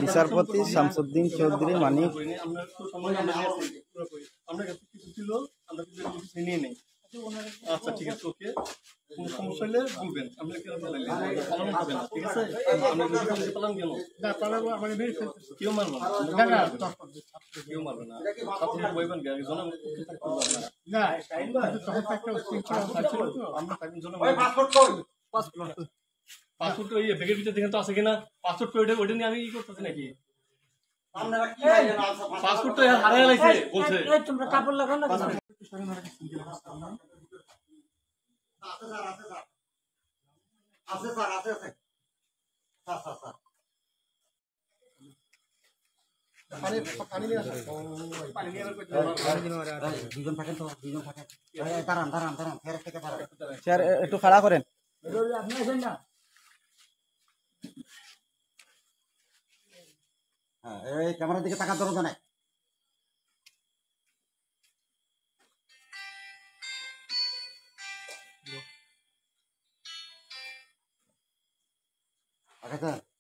বিচারপতি শামসুদ্দিন চৌধুরী মানিক আচ্ছা ঠিক আছে ওকে কোনো সমস্যা হলে বলবেন আমরা কেউ পালান হবে না ঠিক আছে আমরা পালান কেন না পালাবো মানে মেরে ফেলতেছি কেউ মারবে না না কেউ মারবে না ছাত্ররা বইবেন কি আগে জনগণ পক্ষে থাকতে পারবে না তখন একটা শৃঙ্খলা ছিল তো আমরা তাই জন্য পাসপোর্ট ওই ব্যাগের ভিতরে দেখেন তো আছে কিনা পাসপোর্ট ওইটা নিয়ে আমি কি করতেছি নাকি পাসপোর্ট তো হারিয়ে লাইছে বলছে তোমরা কাপড় লাগাও না আছে স্যার একটু খাড়া করেন এই ক্যামেরার দিকে তাকার দরকার নাই আচ্ছা